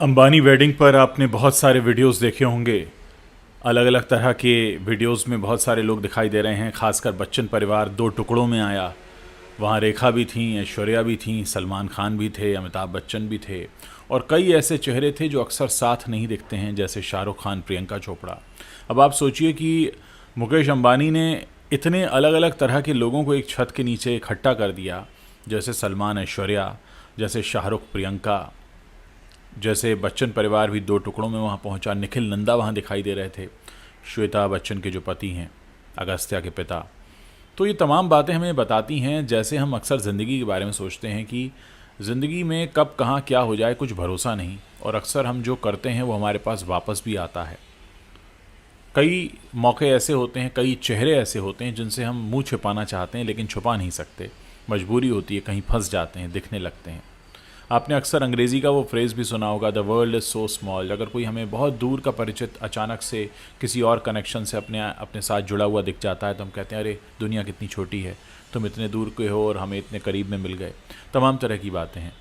Ambani wedding पर आपने बहुत सारे वीडियोस देखे होंगे। अलग अलग तरह के वीडियोस में बहुत सारे लोग दिखाई दे रहे हैं। खासकर बच्चन परिवार दो टुकड़ों में आया। वहाँ रेखा भी थी, ऐश्वर्या भी थी, सलमान खान भी थे, अमिताभ बच्चन भी थे और कई ऐसे चेहरे थे जो अक्सर साथ नहीं दिखते हैं, जैसे शाहरुख खान, प्रियंका चोपड़ा। अब आप सोचिए कि मुकेश अंबानी ने इतने अलग अलग तरह के लोगों को एक छत के नीचे इकट्ठा कर दिया, जैसे सलमान, ऐश्वर्या, जैसे शाहरुख, प्रियंका, जैसे बच्चन परिवार भी दो टुकड़ों में वहाँ पहुँचा। निखिल नंदा वहाँ दिखाई दे रहे थे, श्वेता बच्चन के जो पति हैं, अगस्त्या के पिता। तो ये तमाम बातें हमें बताती हैं, जैसे हम अक्सर ज़िंदगी के बारे में सोचते हैं कि ज़िंदगी में कब कहाँ क्या हो जाए कुछ भरोसा नहीं, और अक्सर हम जो करते हैं वो हमारे पास वापस भी आता है। कई मौके ऐसे होते हैं, कई चेहरे ऐसे होते हैं जिनसे हम मुंह छिपाना चाहते हैं लेकिन छुपा नहीं सकते। मजबूरी होती है, कहीं फंस जाते हैं, दिखने लगते हैं। आपने अक्सर अंग्रेज़ी का वो फ्रेज़ भी सुना होगा, the world is so small. अगर कोई हमें बहुत दूर का परिचित अचानक से किसी और कनेक्शन से अपने अपने साथ जुड़ा हुआ दिख जाता है तो हम कहते हैं, अरे दुनिया कितनी छोटी है, तुम इतने दूर के हो और हमें इतने करीब में मिल गए। तमाम तरह की बातें हैं।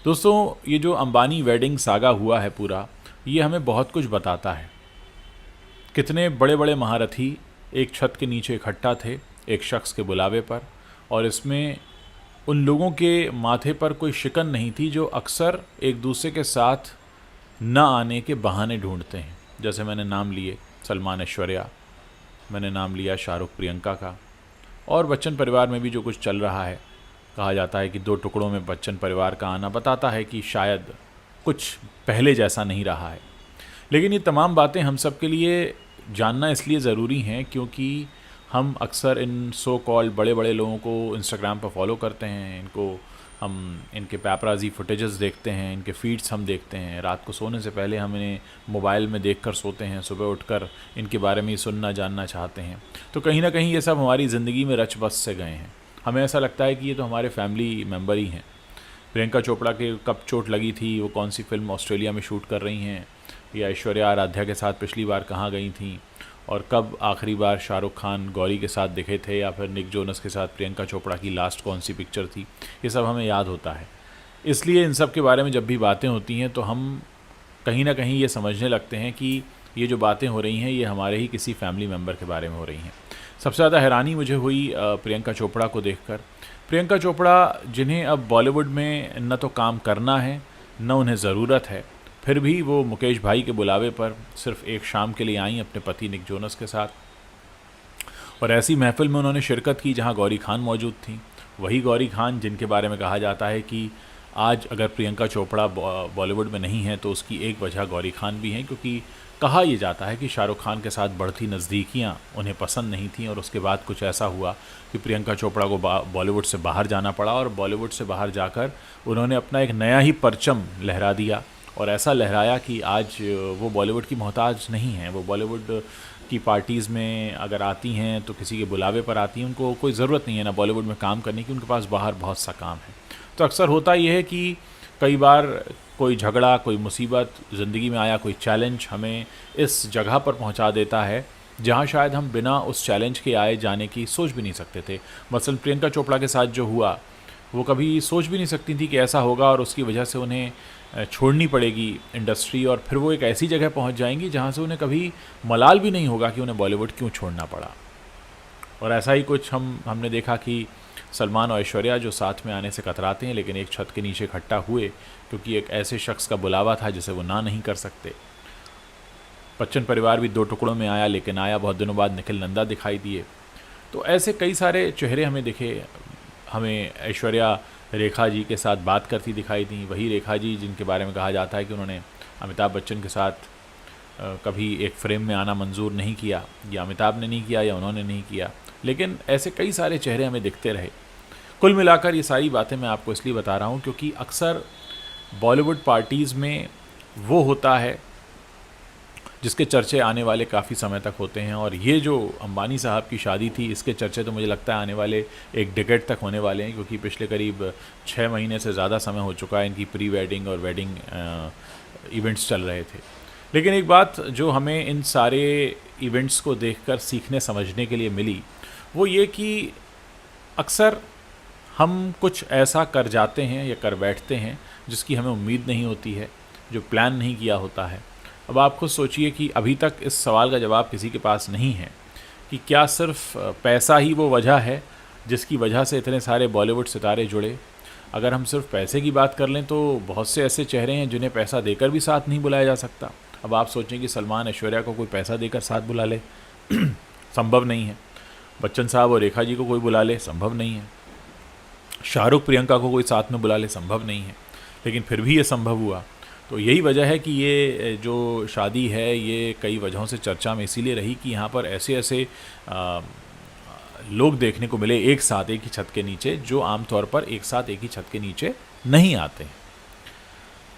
दोस्तों, ये जो अंबानी वेडिंग सागा हुआ है पूरा, ये हमें बहुत कुछ बताता है। कितने बड़े बड़े महारथी एक छत के नीचे इकट्ठा थे एक शख्स के बुलावे पर, और इसमें उन लोगों के माथे पर कोई शिकन नहीं थी जो अक्सर एक दूसरे के साथ न आने के बहाने ढूंढते हैं। जैसे मैंने नाम लिए सलमान, ऐश्वर्या, मैंने नाम लिया शाहरुख, प्रियंका का। और बच्चन परिवार में भी जो कुछ चल रहा है, कहा जाता है कि दो टुकड़ों में बच्चन परिवार का आना बताता है कि शायद कुछ पहले जैसा नहीं रहा है। लेकिन ये तमाम बातें हम सब के लिए जानना इसलिए ज़रूरी हैं क्योंकि हम अक्सर इन सो कॉल्ड बड़े बड़े लोगों को इंस्टाग्राम पर फॉलो करते हैं, हम इनके पैपराजी फुटेजेस देखते हैं, इनके फीड्स हम देखते हैं। रात को सोने से पहले हम इन्हें मोबाइल में देखकर सोते हैं, सुबह उठकर इनके बारे में ही सुनना जानना चाहते हैं। तो कहीं ना कहीं ये सब हमारी ज़िंदगी में रच बस से गए हैं। हमें ऐसा लगता है कि ये तो हमारे फैमिली मेम्बर ही हैं। प्रियंका चोपड़ा के कब चोट लगी थी, वो कौन सी फ़िल्म ऑस्ट्रेलिया में शूट कर रही हैं, या ऐश्वर्या आराध्या के साथ पिछली बार कहाँ गई थी, और कब आखिरी बार शाहरुख खान गौरी के साथ दिखे थे, या फिर निक जोनस के साथ प्रियंका चोपड़ा की लास्ट कौन सी पिक्चर थी, ये सब हमें याद होता है। इसलिए इन सब के बारे में जब भी बातें होती हैं तो हम कहीं ना कहीं ये समझने लगते हैं कि ये जो बातें हो रही हैं ये हमारे ही किसी फैमिली मेम्बर के बारे में हो रही हैं। सबसे ज़्यादा हैरानी मुझे हुई प्रियंका चोपड़ा को देखकर। प्रियंका चोपड़ा, जिन्हें अब बॉलीवुड में न तो काम करना है न उन्हें ज़रूरत है, फिर भी वो मुकेश भाई के बुलावे पर सिर्फ एक शाम के लिए आई अपने पति निक जोनस के साथ, और ऐसी महफिल में उन्होंने शिरकत की जहां गौरी खान मौजूद थी। वही गौरी खान जिनके बारे में कहा जाता है कि आज अगर प्रियंका चोपड़ा बॉलीवुड में नहीं है तो उसकी एक वजह गौरी खान भी हैं, क्योंकि कहा यह जाता है कि शाहरुख खान के साथ बढ़ती नज़दीकियां उन्हें पसंद नहीं थीं, और उसके बाद कुछ ऐसा हुआ कि प्रियंका चोपड़ा को बॉलीवुड से बाहर जाना पड़ा, और बॉलीवुड से बाहर जाकर उन्होंने अपना एक नया ही परचम लहरा दिया, और ऐसा लहराया कि आज वो बॉलीवुड की मोहताज नहीं हैं। वो बॉलीवुड की पार्टीज़ में अगर आती हैं तो किसी के बुलावे पर आती हैं, उनको कोई ज़रूरत नहीं है ना बॉलीवुड में काम करने की, उनके पास बाहर बहुत सा काम है। तो अक्सर होता यह है कि कई बार कोई झगड़ा, कोई मुसीबत ज़िंदगी में आया, कोई चैलेंज हमें इस जगह पर पहुंचा देता है जहां शायद हम बिना उस चैलेंज के आए जाने की सोच भी नहीं सकते थे। मसलन प्रियंका चोपड़ा के साथ जो हुआ, वो कभी सोच भी नहीं सकती थी कि ऐसा होगा, और उसकी वजह से उन्हें छोड़नी पड़ेगी इंडस्ट्री, और फिर वो एक ऐसी जगह पहुंच जाएंगी जहां से उन्हें कभी मलाल भी नहीं होगा कि उन्हें बॉलीवुड क्यों छोड़ना पड़ा। और ऐसा ही कुछ हमने देखा कि सलमान और ऐश्वर्या जो साथ में आने से कतराते हैं लेकिन एक छत के नीचे इकट्ठा हुए क्योंकि एक ऐसे शख्स का बुलावा था जिसे वो ना नहीं कर सकते। बच्चन परिवार भी दो टुकड़ों में आया, लेकिन आया बहुत दिनों बाद। निखिल नंदा दिखाई दिए। तो ऐसे कई सारे चेहरे हमें दिखे। हमें ऐश्वर्या रेखा जी के साथ बात करती दिखाई दी, वही रेखा जी जिनके बारे में कहा जाता है कि उन्होंने अमिताभ बच्चन के साथ कभी एक फ्रेम में आना मंजूर नहीं किया, या अमिताभ ने नहीं किया या उन्होंने नहीं किया। लेकिन ऐसे कई सारे चेहरे हमें दिखते रहे। कुल मिलाकर ये सारी बातें मैं आपको इसलिए बता रहा हूँ क्योंकि अक्सर बॉलीवुड पार्टीज़ में वो होता है जिसके चर्चे आने वाले काफ़ी समय तक होते हैं, और ये जो अंबानी साहब की शादी थी इसके चर्चे तो मुझे लगता है आने वाले एक डिकेड तक होने वाले हैं, क्योंकि पिछले करीब 6 महीने से ज़्यादा समय हो चुका है इनकी प्री वेडिंग और वेडिंग इवेंट्स चल रहे थे। लेकिन एक बात जो हमें इन सारे इवेंट्स को देखकर सीखने समझने के लिए मिली, वो ये कि अक्सर हम कुछ ऐसा कर जाते हैं या कर बैठते हैं जिसकी हमें उम्मीद नहीं होती है, जो प्लान नहीं किया होता है। अब आप खुद सोचिए कि अभी तक इस सवाल का जवाब किसी के पास नहीं है कि क्या सिर्फ पैसा ही वो वजह है जिसकी वजह से इतने सारे बॉलीवुड सितारे जुड़े। अगर हम सिर्फ पैसे की बात कर लें तो बहुत से ऐसे चेहरे हैं जिन्हें पैसा देकर भी साथ नहीं बुलाया जा सकता। अब आप सोचें कि सलमान ऐश्वर्या को कोई पैसा देकर साथ बुला ले संभव नहीं है। बच्चन साहब और रेखा जी को कोई बुला ले, संभव नहीं है। शाहरुख प्रियंका को कोई साथ में बुला ले, संभव नहीं है। लेकिन फिर भी ये संभव हुआ। तो यही वजह है कि ये जो शादी है ये कई वजहों से चर्चा में इसीलिए रही कि यहाँ पर ऐसे ऐसे लोग देखने को मिले एक साथ एक ही छत के नीचे, जो आमतौर पर एक साथ एक ही छत के नीचे नहीं आते हैं।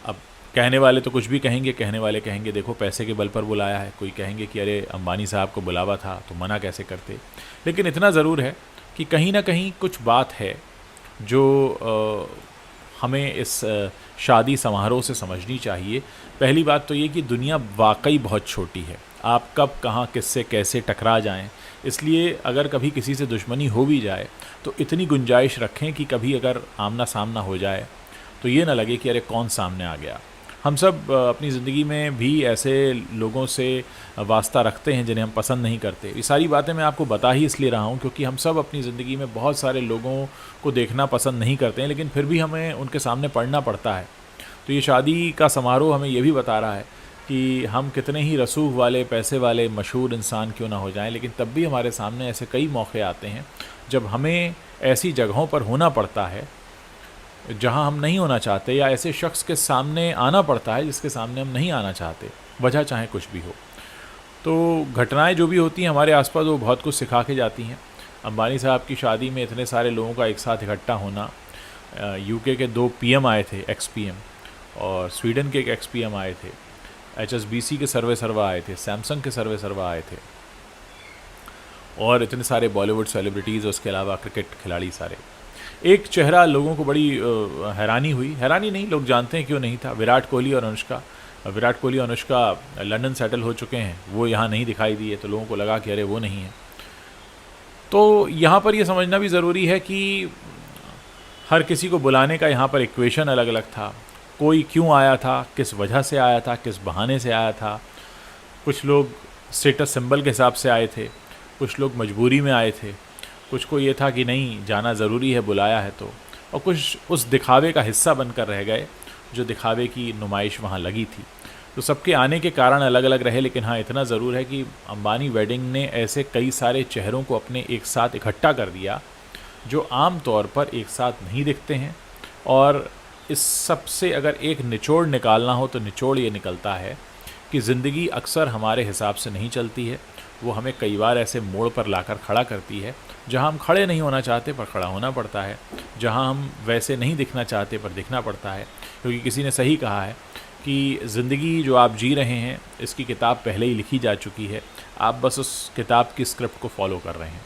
अब कहने वाले तो कुछ भी कहेंगे, कहने वाले कहेंगे देखो पैसे के बल पर बुलाया है, कोई कहेंगे कि अरे अंबानी साहब को बुलावा था तो मना कैसे करते। लेकिन इतना ज़रूर है कि कहीं ना कहीं कुछ बात है जो हमें इस शादी समारोह से समझनी चाहिए। पहली बात तो ये कि दुनिया वाकई बहुत छोटी है, आप कब कहाँ किससे कैसे टकरा जाएं। इसलिए अगर कभी किसी से दुश्मनी हो भी जाए तो इतनी गुंजाइश रखें कि कभी अगर आमना सामना हो जाए तो ये ना लगे कि अरे कौन सामने आ गया। हम सब अपनी ज़िंदगी में भी ऐसे लोगों से वास्ता रखते हैं जिन्हें हम पसंद नहीं करते। ये सारी बातें मैं आपको बता ही इसलिए रहा हूँ क्योंकि हम सब अपनी ज़िंदगी में बहुत सारे लोगों को देखना पसंद नहीं करते हैं, लेकिन फिर भी हमें उनके सामने पड़ना पड़ता है। तो ये शादी का समारोह हमें ये भी बता रहा है कि हम कितने ही रसूख वाले, पैसे वाले, मशहूर इंसान क्यों ना हो जाएं, लेकिन तब भी हमारे सामने ऐसे कई मौके आते हैं जब हमें ऐसी जगहों पर होना पड़ता है जहां हम नहीं होना चाहते, या ऐसे शख्स के सामने आना पड़ता है जिसके सामने हम नहीं आना चाहते, वजह चाहे कुछ भी हो। तो घटनाएं जो भी होती हैं हमारे आसपास वो बहुत कुछ सिखा के जाती हैं। अंबानी साहब की शादी में इतने सारे लोगों का एक साथ इकट्ठा होना, यूके के 2 पीएम आए थे, एक्स पीएम, और स्वीडन के एक एक्स पीएम आए थे, HSBC के सर्वे सर्वा आए थे, सैमसंग के सर्वे सर्वा आए थे, और इतने सारे बॉलीवुड सेलिब्रिटीज़, उसके अलावा क्रिकेट खिलाड़ी सारे। एक चेहरा लोगों को बड़ी हैरानी हुई, हैरानी नहीं, लोग जानते हैं क्यों नहीं था, विराट कोहली और अनुष्का। विराट कोहली और अनुष्का लंदन सेटल हो चुके हैं, वो यहाँ नहीं दिखाई दिए तो लोगों को लगा कि अरे वो नहीं है। तो यहाँ पर ये समझना भी ज़रूरी है कि हर किसी को बुलाने का यहाँ पर इक्वेशन अलग अलग था। कोई क्यों आया था, किस वजह से आया था, किस बहाने से आया था। कुछ लोग स्टेटस सिंबल के हिसाब से आए थे, कुछ लोग मजबूरी में आए थे, कुछ को ये था कि नहीं जाना ज़रूरी है, बुलाया है तो, और कुछ उस दिखावे का हिस्सा बनकर रह गए जो दिखावे की नुमाइश वहाँ लगी थी। तो सबके आने के कारण अलग अलग रहे, लेकिन हाँ इतना ज़रूर है कि अंबानी वेडिंग ने ऐसे कई सारे चेहरों को अपने एक साथ इकट्ठा कर दिया जो आम तौर पर एक साथ नहीं दिखते हैं। और इस सब से अगर एक निचोड़ निकालना हो तो निचोड़ ये निकलता है कि ज़िंदगी अक्सर हमारे हिसाब से नहीं चलती है। वो हमें कई बार ऐसे मोड़ पर लाकर खड़ा करती है जहां हम खड़े नहीं होना चाहते पर खड़ा होना पड़ता है, जहां हम वैसे नहीं दिखना चाहते पर दिखना पड़ता है। क्योंकि किसी ने सही कहा है कि ज़िंदगी जो आप जी रहे हैं इसकी किताब पहले ही लिखी जा चुकी है, आप बस उस किताब की स्क्रिप्ट को फॉलो कर रहे हैं।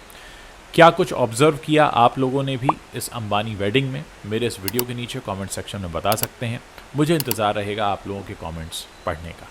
क्या कुछ ऑब्ज़र्व किया आप लोगों ने भी इस अंबानी वेडिंग में, मेरे इस वीडियो के नीचे कमेंट सेक्शन में बता सकते हैं। मुझे इंतज़ार रहेगा आप लोगों के कमेंट्स पढ़ने का।